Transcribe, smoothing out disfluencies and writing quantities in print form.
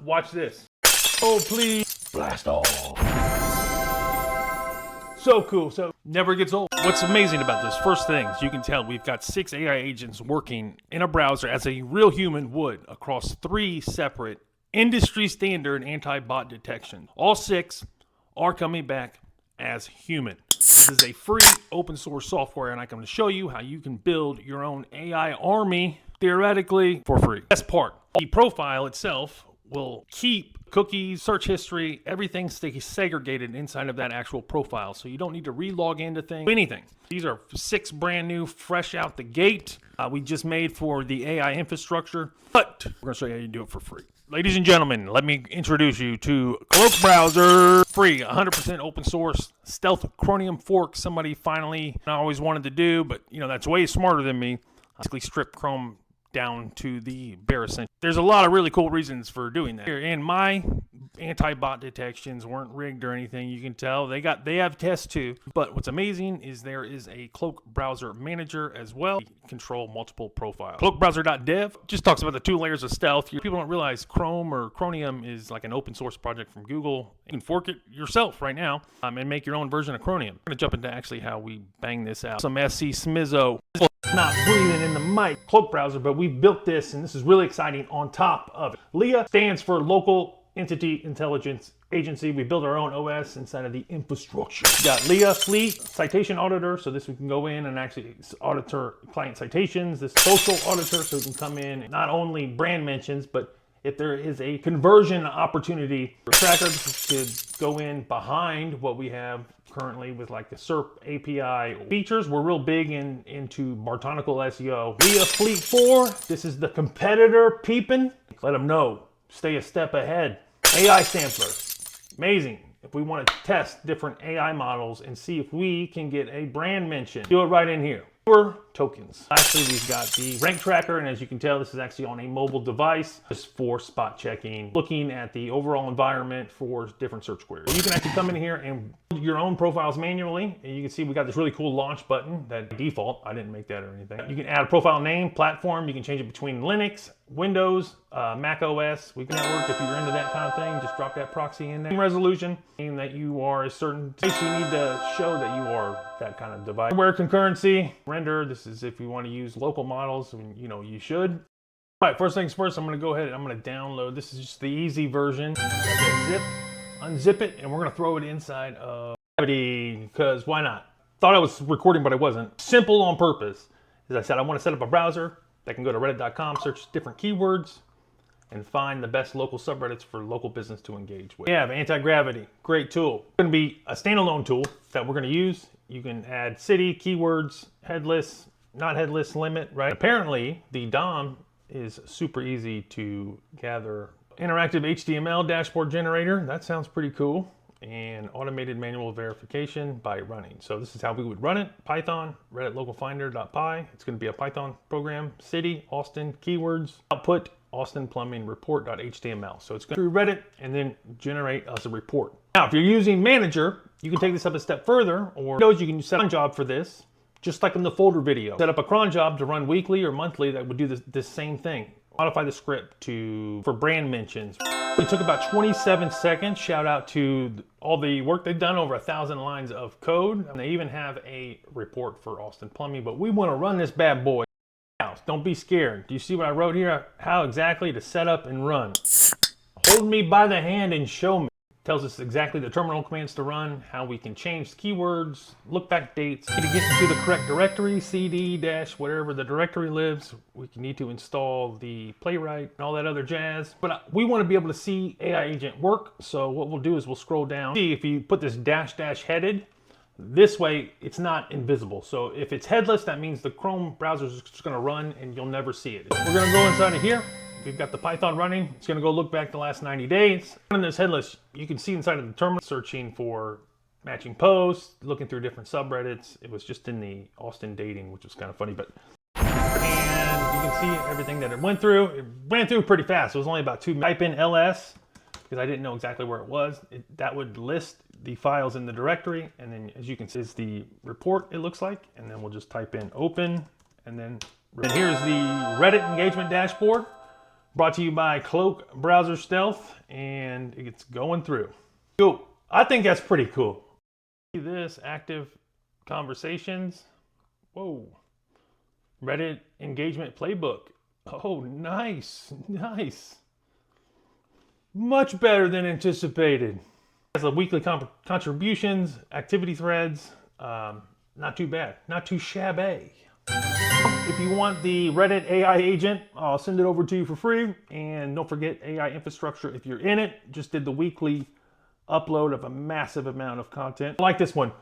watch this. Oh, please. Blast off. So cool. So never gets old. What's amazing about this, first thing, as you can tell, we've got 6 AI agents working in a browser as a real human would across 3 separate industry standard anti-bot detection. All 6 are coming back as human. This is a free open source software, and I'm going to show you how you can build your own AI army theoretically for free. Best part, the profile itself will keep cookies, search history, everything stays segregated inside of that actual profile. So you don't need to re-log into anything. These are 6 brand new, fresh out the gate. We just made for the AI infrastructure, but we're going to show you how you do it for free. Ladies and gentlemen, let me introduce you to Cloakbrowser, free, 100% open source, stealth Chromium fork. Somebody finally always wanted to do, but that's way smarter than me. Basically strip Chrome down to the bare essentials. There's a lot of really cool reasons for doing that. And my anti-bot detections weren't rigged or anything. You can tell they have tests too. But what's amazing is there is a Cloakbrowser manager as well. You can control multiple profiles. Cloakbrowser.dev just talks about the 2 layers of stealth. People don't realize Chrome or Chromium is like an open source project from Google. You can fork it yourself right now and make your own version of Chromium. I'm going to jump into actually how we bang this out. Some SC Smizzo. Not breathing in the mic, Cloakbrowser, but we built this, and this is really exciting on top of it. LIA stands for Local Entity Intelligence Agency. We built our own OS inside of the infrastructure. We got LIA Fleet Citation Auditor, so this we can go in and actually auditor client citations. This Social Auditor, so we can come in and not only brand mentions, but if there is a conversion opportunity, tracker could go in behind what we have currently with like the SERP API features. We're real big into Bartonical SEO. LIA Fleet 4, this is the competitor peeping. Let them know, stay a step ahead. AI Sampler, amazing. If we want to test different AI models and see if we can get a brand mention, do it right in here. Tokens. Lastly, we've got the rank tracker, and as you can tell, this is actually on a mobile device just for spot checking, looking at the overall environment for different search queries. You can actually come in here and build your own profiles manually, and you can see we got this really cool launch button that default. I didn't make that or anything. You can add a profile name, platform. You can change it between Linux, Windows, Mac OS. We can network if you're into that kind of thing. Just drop that proxy in there. Resolution, meaning that you are a certain place. You need to show that you are that kind of device. Hardware concurrency, render. This is if you want to use local models, you should. All right, first things first, I'm going to go ahead and I'm going to download. This is just the easy version. Unzip it, and we're going to throw it inside of Gravity, because why not? Thought I was recording, but I wasn't. Simple on purpose. As I said, I want to set up a browser that can go to reddit.com, search different keywords, and find the best local subreddits for local business to engage with. We have anti-gravity, great tool. It's going to be a standalone tool that we're going to use. You can add city, keywords, headless, not headless limit, right? Apparently, the DOM is super easy to gather. Interactive HTML dashboard generator, that sounds pretty cool. And automated manual verification by running. So this is how we would run it. Python, Reddit localfinder.py. It's going to be a Python program. City, Austin, keywords, output, Austin plumbing report.html. So it's going through Reddit and then generate us a report. Now, if you're using Manager, you can take this up a step further, or you can set a cron job for this, just like in the folder video. Set up a cron job to run weekly or monthly that would do this same thing. Modify the script for brand mentions. It took about 27 seconds. Shout out to all the work they've done, over 1,000 lines of code. And they even have a report for Austin Plumbing, but we want to run this bad boy. Now, don't be scared. Do you see what I wrote here? How exactly to set up and run. Hold me by the hand and show me. Tells us exactly the terminal commands to run, how we can change keywords, look back dates, to get into the correct directory, cd dash wherever the directory lives. We need to install the playwright and all that other jazz. But we want to be able to see AI agent work. So what we'll do is we'll scroll down. See if you put this dash headed, this way it's not invisible. So if it's headless, that means the Chrome browser is just going to run and you'll never see it. We're going to go inside of here. We've got the Python running. It's going to go look back the last 90 days. On this headless, you can see inside of the terminal, searching for matching posts, looking through different subreddits. It was just in the Austin dating, which was kind of funny, but and you can see everything that it went through. It ran through pretty fast. It was only about 2 minutes. Type in ls, because I didn't know exactly where it was. That would list the files in the directory, and then as you can see, is the report it looks like, and then we'll just type in open, and then here's the Reddit engagement dashboard. Brought to you by Cloakbrowser Stealth, and it's going through. Cool. I think that's pretty cool. See this, active conversations. Whoa. Reddit engagement playbook. Oh, nice, nice. Much better than anticipated. Has the weekly contributions, activity threads. Not too bad, not too shabby. If you want the Reddit AI agent, I'll send it over to you for free. And don't forget AI infrastructure if you're in it. Just did the weekly upload of a massive amount of content. I like this one.